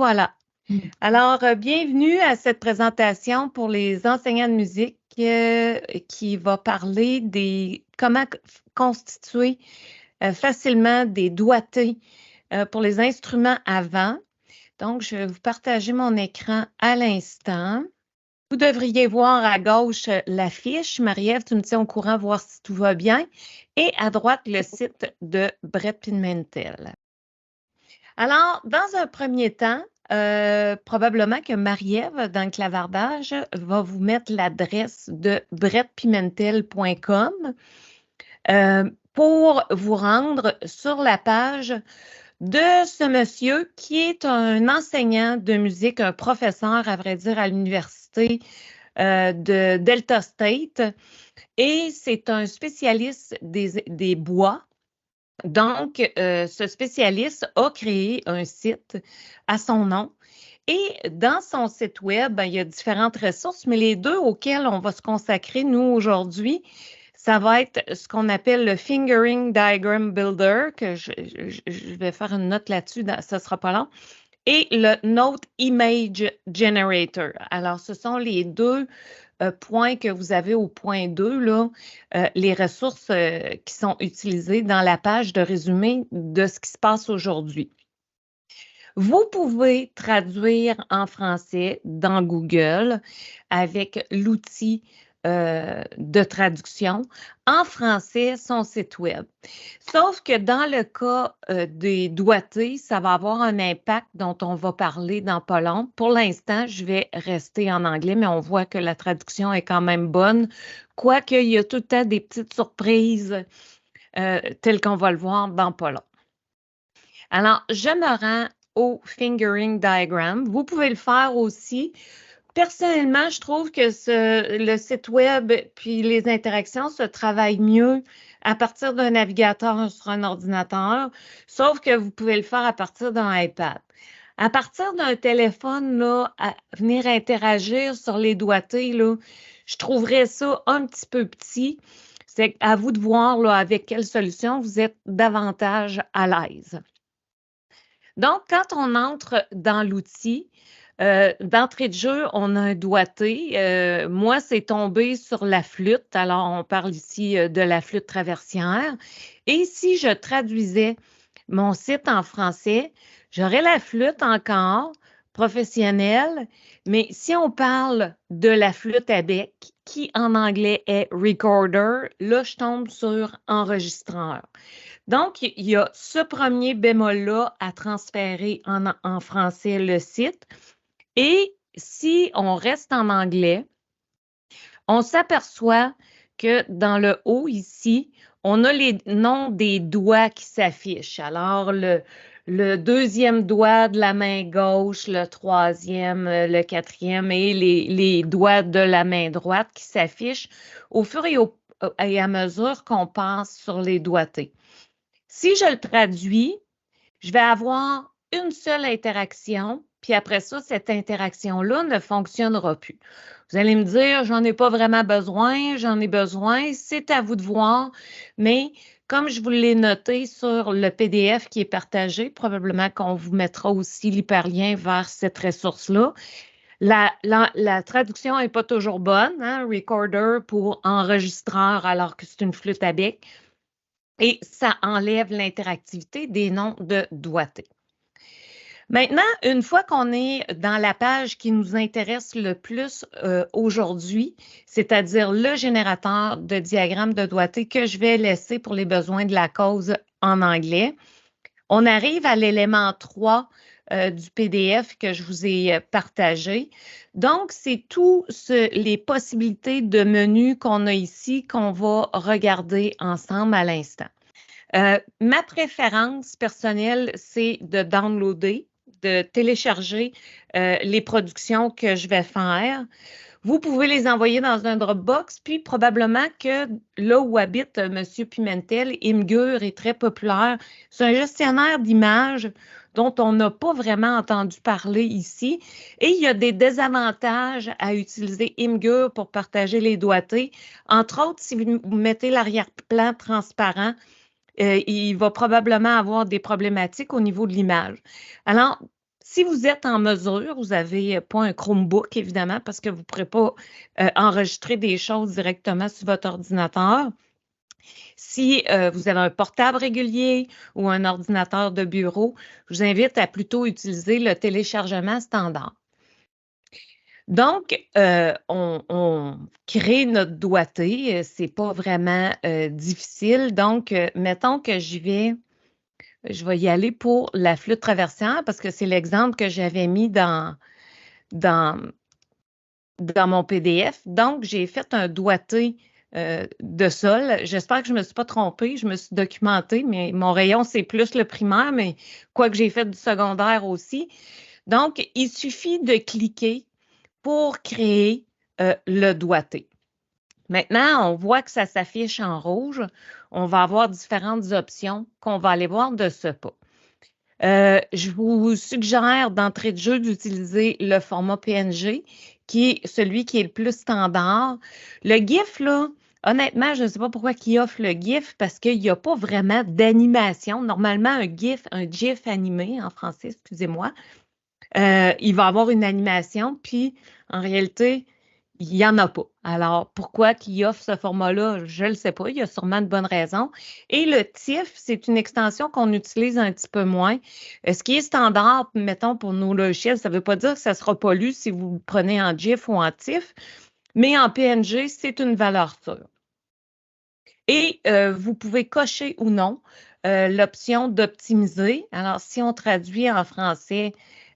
voilà. Alors, bienvenue à cette présentation pour les enseignants de musique qui va parler des comment constituer facilement des doigtés pour les instruments à vent. Donc, je vais vous partager mon écran à l'instant. Vous devriez voir à gauche l'affiche. Marie-Ève, tu me tiens au courant, voir si tout va bien. Et à droite, le site de Brett Pimentel. Alors, dans un premier temps, probablement que Marie-Ève, dans le clavardage, va vous mettre l'adresse de brettpimentel.com pour vous rendre sur la page de ce monsieur qui est un enseignant de musique, un professeur, à vrai dire, à l'université de Delta State. Et c'est un spécialiste des bois. Donc, ce spécialiste a créé un site à son nom. Et dans son site web, il y a différentes ressources, mais les deux auxquelles on va se consacrer, nous, aujourd'hui, ça va être ce qu'on appelle le Fingering Diagram Builder, que je vais faire une note là-dessus, ça ne sera pas long, et le Note Image Generator. Alors, ce sont les deux points que vous avez au point 2, là, les ressources qui sont utilisées dans la page de résumé de ce qui se passe aujourd'hui. Vous pouvez traduire en français dans Google avec l'outil de traduction en français son site web. Sauf que dans le cas des doigtés, ça va avoir un impact dont on va parler dans pas long. Pour l'instant, je vais rester en anglais, mais on voit que la traduction est quand même bonne, quoique il y a tout le temps des petites surprises telles qu'on va le voir dans pas long. Alors, je me rends au Fingering Diagram. Vous pouvez le faire aussi. Personnellement, je trouve que le site web puis les interactions se travaillent mieux à partir d'un navigateur sur un ordinateur, sauf que vous pouvez le faire à partir d'un iPad. À partir d'un téléphone, là, à venir interagir sur les doigtés, là, je trouverais ça un petit peu petit. C'est à vous de voir là, avec quelle solution vous êtes davantage à l'aise. Donc, quand on entre dans l'outil, d'entrée de jeu, on a un doigté. Moi, c'est tombé sur la flûte. Alors, on parle ici de la flûte traversière. Et si je traduisais mon site en français, j'aurais la flûte encore, professionnelle, mais si on parle de la flûte à bec, qui en anglais est recorder, là, je tombe sur enregistreur. Donc, il y a ce premier bémol-là à transférer en français le site. Et si on reste en anglais, on s'aperçoit que dans le haut ici, on a les noms des doigts qui s'affichent. Alors, le deuxième doigt de la main gauche, le troisième, le quatrième et les doigts de la main droite qui s'affichent au fur et à mesure qu'on passe sur les doigtés. Si je le traduis, je vais avoir une seule interaction, puis après ça, cette interaction-là ne fonctionnera plus. Vous allez me dire, j'en ai pas vraiment besoin, j'en ai besoin, c'est à vous de voir, mais comme je vous l'ai noté sur le PDF qui est partagé, probablement qu'on vous mettra aussi l'hyperlien vers cette ressource-là. La traduction n'est pas toujours bonne, hein? Recorder pour enregistreur alors que c'est une flûte à bec. Et ça enlève l'interactivité des noms de doigtés. Maintenant, une fois qu'on est dans la page qui nous intéresse le plus aujourd'hui, c'est-à-dire le générateur de diagrammes de doigté que je vais laisser pour les besoins de la cause en anglais, on arrive à l'élément 3 du PDF que je vous ai partagé. Donc, c'est toutes les possibilités de menus qu'on a ici qu'on va regarder ensemble à l'instant. Ma préférence personnelle, c'est de downloader, de télécharger les productions que je vais faire. Vous pouvez les envoyer dans un Dropbox, puis probablement que là où habite M. Pimentel, Imgur est très populaire. C'est un gestionnaire d'images dont on n'a pas vraiment entendu parler ici. Et il y a des désavantages à utiliser Imgur pour partager les doigtés. Entre autres, si vous mettez l'arrière-plan transparent, il va probablement avoir des problématiques au niveau de l'image. Alors, Si vous êtes en mesure, vous n'avez pas un Chromebook, évidemment, parce que vous ne pourrez pas enregistrer des choses directement sur votre ordinateur. Si vous avez un portable régulier ou un ordinateur de bureau, je vous invite à plutôt utiliser le téléchargement standard. Donc, on crée notre doigté, c'est pas vraiment difficile. Donc, mettons que je vais y aller pour la flûte traversière parce que c'est l'exemple que j'avais mis dans mon PDF. Donc, j'ai fait un doigté de sol. J'espère que je ne me suis pas trompée. Je me suis documentée, mais mon rayon, c'est plus le primaire, mais quoi que j'ai fait du secondaire aussi. Donc, il suffit de cliquer pour créer le doigté. Maintenant, on voit que ça s'affiche en rouge. On va avoir différentes options qu'on va aller voir de ce pas. Je vous suggère d'entrée de jeu d'utiliser le format PNG, qui est celui qui est le plus standard. Le GIF, là, honnêtement, je ne sais pas pourquoi il offre le GIF, parce qu'il n'y a pas vraiment d'animation. Normalement, un GIF animé, en français, excusez-moi, il va avoir une animation, puis en réalité, il n'y en a pas. Alors, pourquoi qu'il offre ce format-là, je ne le sais pas. Il y a sûrement de bonnes raisons. Et le TIFF, c'est une extension qu'on utilise un petit peu moins. Ce qui est standard, mettons, pour nos logiciels, ça ne veut pas dire que ça ne sera pas lu si vous le prenez en GIF ou en TIFF, mais en PNG, c'est une valeur sûre. Et vous pouvez cocher ou non l'option d'optimiser. Alors, si on traduit en français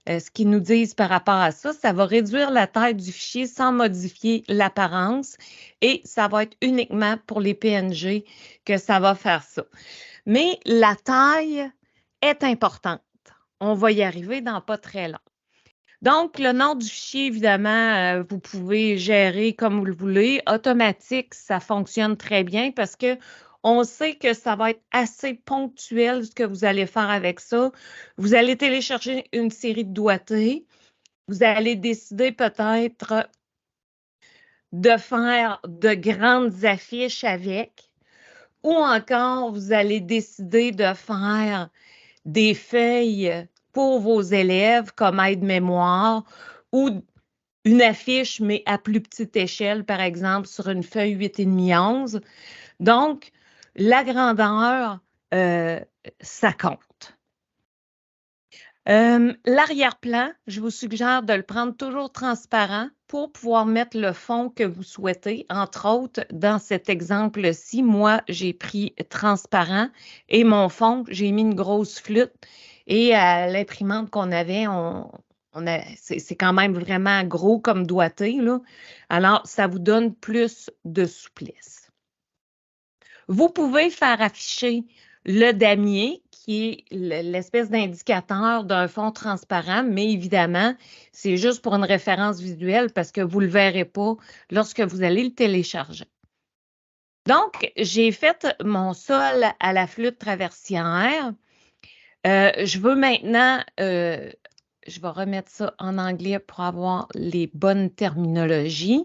ce qu'ils nous disent par rapport à ça, ça va réduire la taille du fichier sans modifier l'apparence et ça va être uniquement pour les PNG que ça va faire ça. Mais la taille est importante. On va y arriver dans pas très long. Donc, le nom du fichier, évidemment, vous pouvez gérer comme vous le voulez. Automatique, ça fonctionne très bien parce que on sait que ça va être assez ponctuel ce que vous allez faire avec ça. Vous allez télécharger une série de doigtés. Vous allez décider peut-être de faire de grandes affiches avec. Ou encore, vous allez décider de faire des feuilles pour vos élèves comme aide-mémoire ou une affiche, mais à plus petite échelle, par exemple, sur une feuille 8,5-11. Donc, la grandeur, ça compte. L'arrière-plan, je vous suggère de le prendre toujours transparent pour pouvoir mettre le fond que vous souhaitez. Entre autres, dans cet exemple-ci, moi, j'ai pris transparent et mon fond, j'ai mis une grosse flûte. Et à l'imprimante qu'on avait, c'est quand même vraiment gros comme doigté, là. Alors, ça vous donne plus de souplesse. Vous pouvez faire afficher le damier, qui est l'espèce d'indicateur d'un fond transparent, mais évidemment, c'est juste pour une référence visuelle parce que vous ne le verrez pas lorsque vous allez le télécharger. Donc, j'ai fait mon sol à la flûte traversière. Je veux maintenant, je vais remettre ça en anglais pour avoir les bonnes terminologies.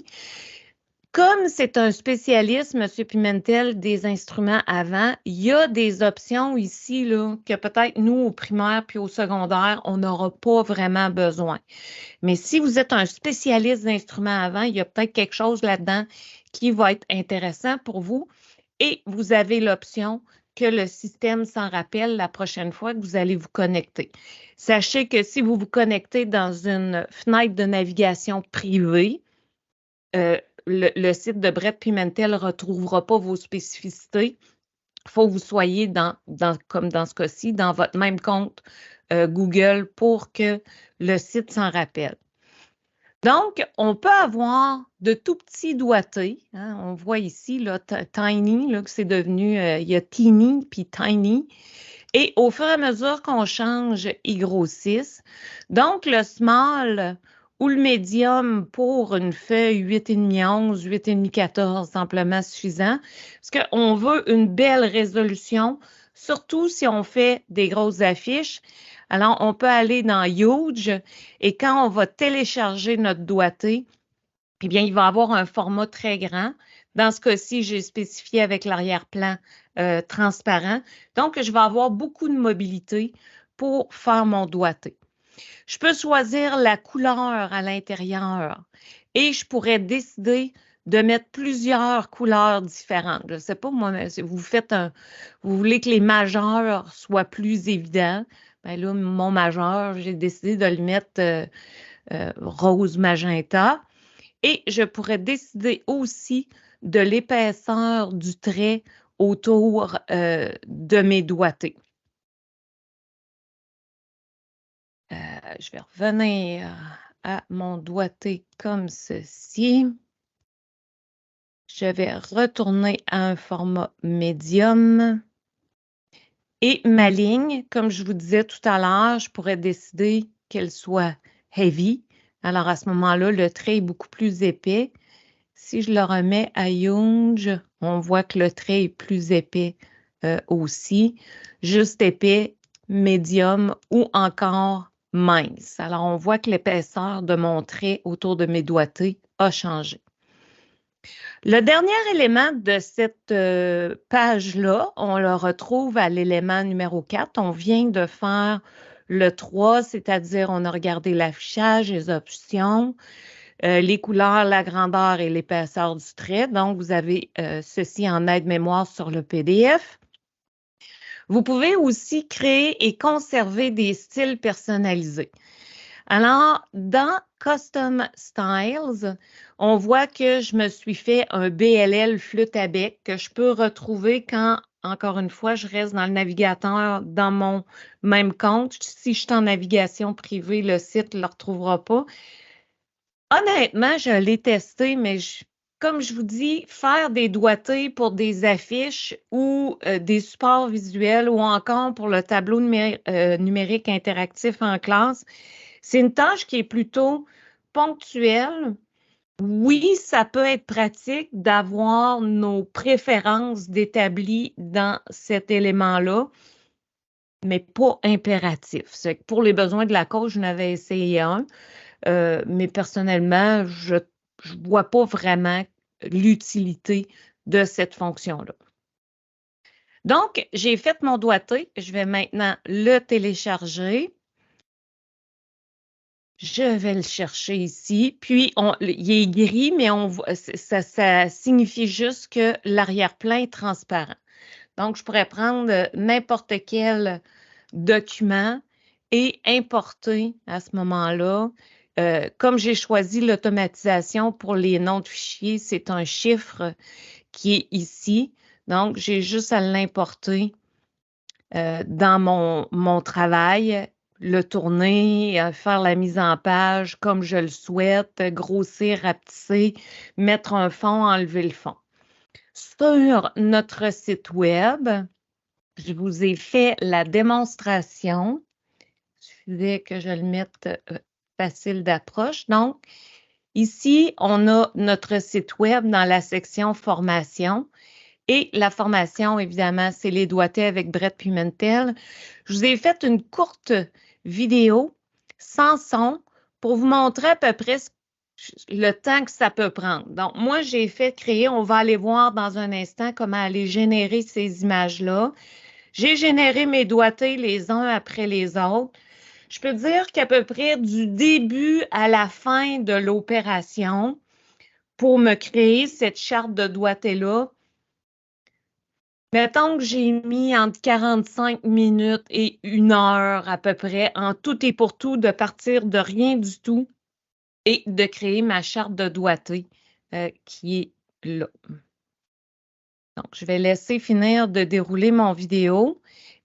Comme c'est un spécialiste, M. Pimentel, des instruments avant, il y a des options ici là, que peut-être nous, au primaire puis au secondaire, on n'aura pas vraiment besoin. Mais si vous êtes un spécialiste d'instruments avant, il y a peut-être quelque chose là-dedans qui va être intéressant pour vous. Et vous avez l'option que le système s'en rappelle la prochaine fois que vous allez vous connecter. Sachez que si vous vous connectez dans une fenêtre de navigation privée, le site de Brett Pimentel ne retrouvera pas vos spécificités. Il faut que vous soyez, comme dans ce cas-ci, dans votre même compte Google pour que le site s'en rappelle. Donc, on peut avoir de tout petits doigtés. Hein, on voit ici, là, Tiny, là, que c'est devenu, il y a Teeny puis Tiny. Et au fur et à mesure qu'on change, ils grossissent. Donc, le small ou le médium pour une feuille 8,5-11, 8,5-14, amplement suffisant. Parce qu'on veut une belle résolution, surtout si on fait des grosses affiches. Alors, on peut aller dans Huge et quand on va télécharger notre doigté, eh bien, il va avoir un format très grand. Dans ce cas-ci, j'ai spécifié avec l'arrière-plan transparent. Donc, je vais avoir beaucoup de mobilité pour faire mon doigté. Je peux choisir la couleur à l'intérieur et je pourrais décider de mettre plusieurs couleurs différentes. Je ne sais pas, moi, mais si vous voulez que les majeurs soient plus évidents. Ben là, mon majeur, j'ai décidé de le mettre rose magenta. Et je pourrais décider aussi de l'épaisseur du trait autour de mes doigtés. Je vais revenir à mon doigté comme ceci. Je vais retourner à un format médium. Et ma ligne, comme je vous disais tout à l'heure, je pourrais décider qu'elle soit heavy. Alors à ce moment-là, le trait est beaucoup plus épais. Si je le remets à Young, on voit que le trait est plus épais aussi. Juste épais, médium ou encore mince. Alors, on voit que l'épaisseur de mon trait autour de mes doigtés a changé. Le dernier élément de cette page-là, on le retrouve à l'élément numéro 4. On vient de faire le 3, c'est-à-dire on a regardé l'affichage, les options, les couleurs, la grandeur et l'épaisseur du trait. Donc, vous avez ceci en aide-mémoire sur le PDF. Vous pouvez aussi créer et conserver des styles personnalisés. Alors, dans Custom Styles, on voit que je me suis fait un BLL flûte à bec que je peux retrouver quand, encore une fois, je reste dans le navigateur dans mon même compte. Si je suis en navigation privée, le site ne le retrouvera pas. Honnêtement, je l'ai testé, mais comme je vous dis, faire des doigtés pour des affiches ou des supports visuels ou encore pour le tableau numérique interactif en classe, c'est une tâche qui est plutôt ponctuelle. Oui, ça peut être pratique d'avoir nos préférences d'établi dans cet élément-là, mais pas impératif. C'est que pour les besoins de la cause, je n'avais essayé un. Mais personnellement, je ne vois pas vraiment l'utilité de cette fonction-là. Donc, j'ai fait mon doigté. Je vais maintenant le télécharger. Je vais le chercher ici. Puis, il est gris, mais ça signifie juste que l'arrière-plan est transparent. Donc, je pourrais prendre n'importe quel document et importer à ce moment-là. Comme j'ai choisi l'automatisation pour les noms de fichiers, c'est un chiffre qui est ici. Donc, j'ai juste à l'importer dans mon travail, le tourner, faire la mise en page comme je le souhaite, grossir, rapetisser, mettre un fond, enlever le fond. Sur notre site web, je vous ai fait la démonstration. Il suffisait que je le mette facile d'approche. Donc, ici, on a notre site web dans la section formation. Et la formation, évidemment, c'est les doigtés avec Brett Pimentel. Je vous ai fait une courte vidéo sans son pour vous montrer à peu près le temps que ça peut prendre. Donc, moi, j'ai fait créer, on va aller voir dans un instant comment aller générer ces images-là. J'ai généré mes doigtés les uns après les autres. Je peux dire qu'à peu près du début à la fin de l'opération, pour me créer cette charte de doigté-là, mettons que j'ai mis entre 45 minutes et 1 heure à peu près, en tout et pour tout, de partir de rien du tout et de créer ma charte de doigté qui est là. Donc, je vais laisser finir de dérouler mon vidéo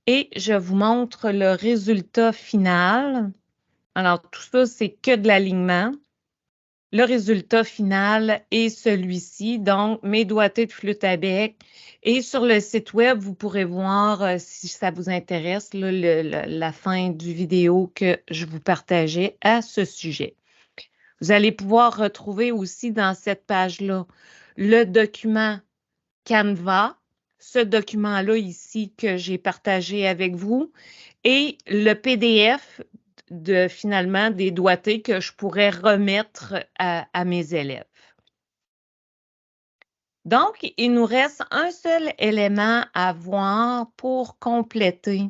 et je vous montre le résultat final. Alors, tout ça, c'est que de l'alignement. Le résultat final est celui-ci, donc mes doigtés de flûte à bec. Et sur le site web, vous pourrez voir, si ça vous intéresse, là, la fin du vidéo que je vous partageais à ce sujet. Vous allez pouvoir retrouver aussi dans cette page-là le document Canva, ce document-là ici que j'ai partagé avec vous, et le PDF finalement des doigtés que je pourrais remettre à mes élèves. Donc, il nous reste un seul élément à voir pour compléter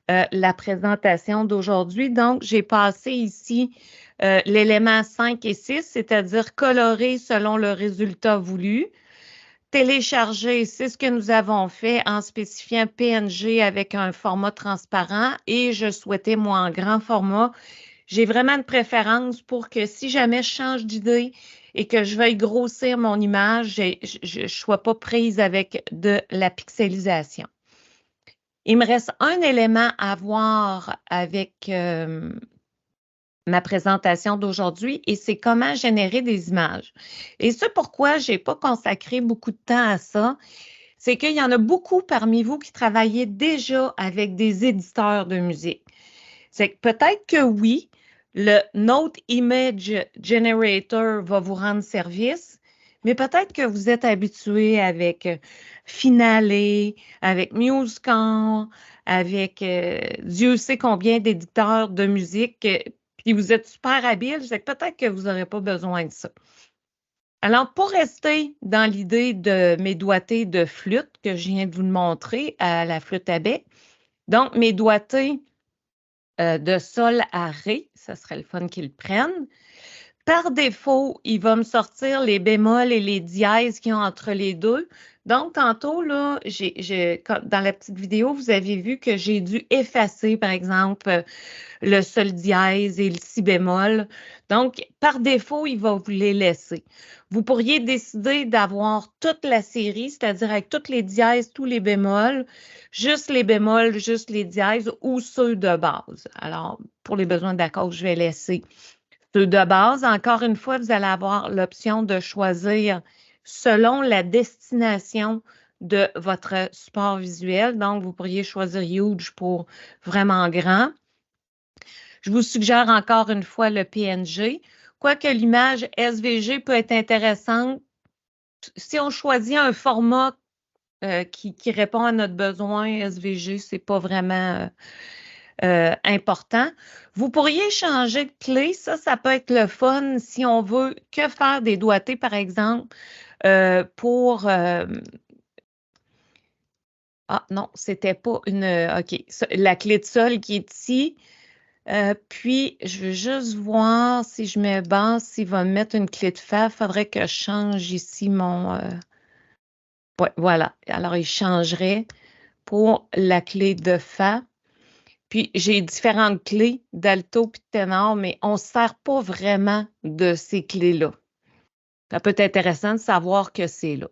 la présentation d'aujourd'hui. Donc, j'ai passé ici l'élément 5 et 6, c'est-à-dire colorer selon le résultat voulu. Télécharger, c'est ce que nous avons fait en spécifiant PNG avec un format transparent et je souhaitais, moi, en grand format. J'ai vraiment une préférence pour que si jamais je change d'idée et que je veuille grossir mon image, je ne sois pas prise avec de la pixelisation. Il me reste un élément à voir avec ma présentation d'aujourd'hui et c'est comment générer des images. Et c'est pourquoi je n'ai pas consacré beaucoup de temps à ça, c'est qu'il y en a beaucoup parmi vous qui travaillaient déjà avec des éditeurs de musique. C'est que peut-être que oui, le Note Image Generator va vous rendre service, mais peut-être que vous êtes habitué avec Finale, avec Musicon, avec Dieu sait combien d'éditeurs de musique, puis vous êtes super habile, c'est que peut-être que vous n'aurez pas besoin de ça. Alors, pour rester dans l'idée de mes doigtés de flûte que je viens de vous montrer à la flûte à bec, donc mes doigtés de sol à ré, ça serait le fun qu'ils le prennent. Par défaut, il va me sortir les bémols et les dièses qu'il y a entre les deux. Donc, tantôt, là, dans la petite vidéo, vous avez vu que j'ai dû effacer, par exemple, le sol dièse et le si bémol. Donc, par défaut, il va vous les laisser. Vous pourriez décider d'avoir toute la série, c'est-à-dire avec toutes les dièses, tous les bémols, juste les bémols, juste les dièses ou ceux de base. Alors, pour les besoins d'accord, je vais laisser ceux de base. Encore une fois, vous allez avoir l'option de choisir selon la destination de votre support visuel. Donc, vous pourriez choisir Huge pour vraiment grand. Je vous suggère encore une fois le PNG. Quoique l'image SVG peut être intéressante, si on choisit un format qui répond à notre besoin, SVG, ce n'est pas vraiment important. Vous pourriez changer de clé. Ça peut être le fun si on veut que faire des doigtés, par exemple, pour... ah non, c'était pas une... OK, la clé de sol qui est ici. Puis, je veux juste voir si je mets basse, s'il va me mettre une clé de fa. Il faudrait que je change ici mon... ouais, voilà. Alors, il changerait pour la clé de fa. Puis, j'ai différentes clés d'alto et de ténor, mais on ne se sert pas vraiment de ces clés-là. Ça peut être intéressant de savoir que c'est là.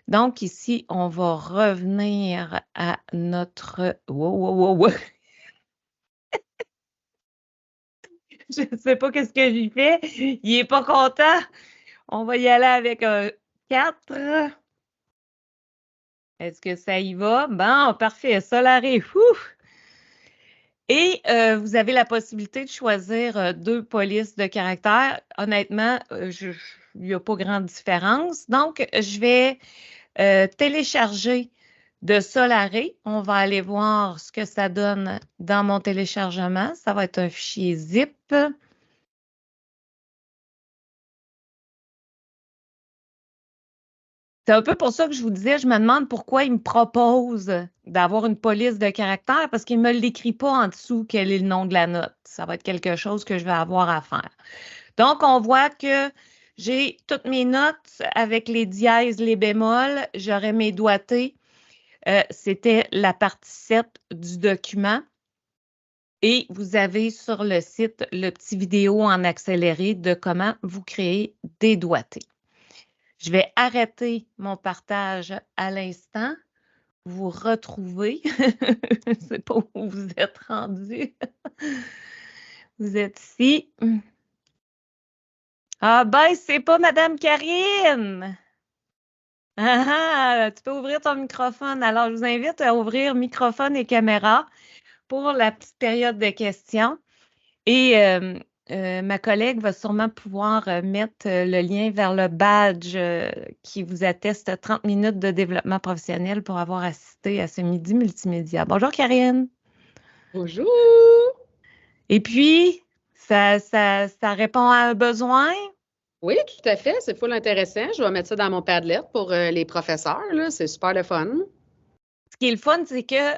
Donc, ici, on va revenir à notre... Wow. Je ne sais pas qu'est-ce que j'y fais. Il n'est pas content. On va y aller avec un 4. Est-ce que ça y va? Bon, parfait. Solaré. Et vous avez la possibilité de choisir 2 polices de caractère. Honnêtement, il n'y a pas grande différence. Donc, je vais télécharger de Solaré. On va aller voir ce que ça donne dans mon téléchargement. Ça va être un fichier zip. C'est un peu pour ça que je vous disais, je me demande pourquoi il me propose d'avoir une police de caractère parce qu'il ne me l'écrit pas en dessous quel est le nom de la note. Ça va être quelque chose que je vais avoir à faire. Donc, on voit que j'ai toutes mes notes avec les dièses, les bémols. J'aurai mes doigtés. C'était la partie 7 du document. Et vous avez sur le site le petit vidéo en accéléré de comment vous créez des doigtés. Je vais arrêter mon partage à l'instant. Vous retrouvez. Je ne sais pas où vous êtes rendu. Vous êtes ici. Ah ben, c'est pas Madame Karine. Tu peux ouvrir ton microphone. Alors, je vous invite à ouvrir microphone et caméra pour la petite période de questions. Et ma collègue va sûrement pouvoir mettre le lien vers le badge qui vous atteste 30 minutes de développement professionnel pour avoir assisté à ce midi multimédia. Bonjour Karine. Bonjour. Et puis, ça répond à un besoin? Oui, tout à fait. C'est full intéressant. Je vais mettre ça dans mon Padlet pour les professeurs. C'est super le fun. Ce qui est le fun, c'est que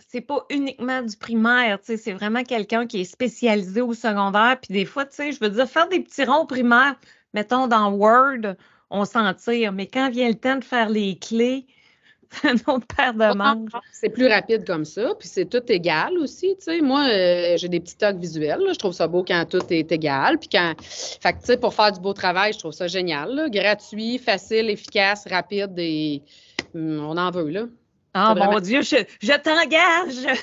c'est pas uniquement du primaire, tu sais, c'est vraiment quelqu'un qui est spécialisé au secondaire. Puis des fois, tu sais, je veux dire, faire des petits ronds primaires, mettons dans Word, on s'en tire. Mais quand vient le temps de faire les clés, c'est une autre paire de manches. C'est plus rapide comme ça, puis c'est tout égal aussi, tu sais. Moi, j'ai des petits tocs visuels, là. Je trouve ça beau quand tout est égal, puis fait que, tu sais, pour faire du beau travail, je trouve ça génial, là. Gratuit, facile, efficace, rapide, et on en veut, là. Ah, C'est vraiment... mon Dieu, je t'engage!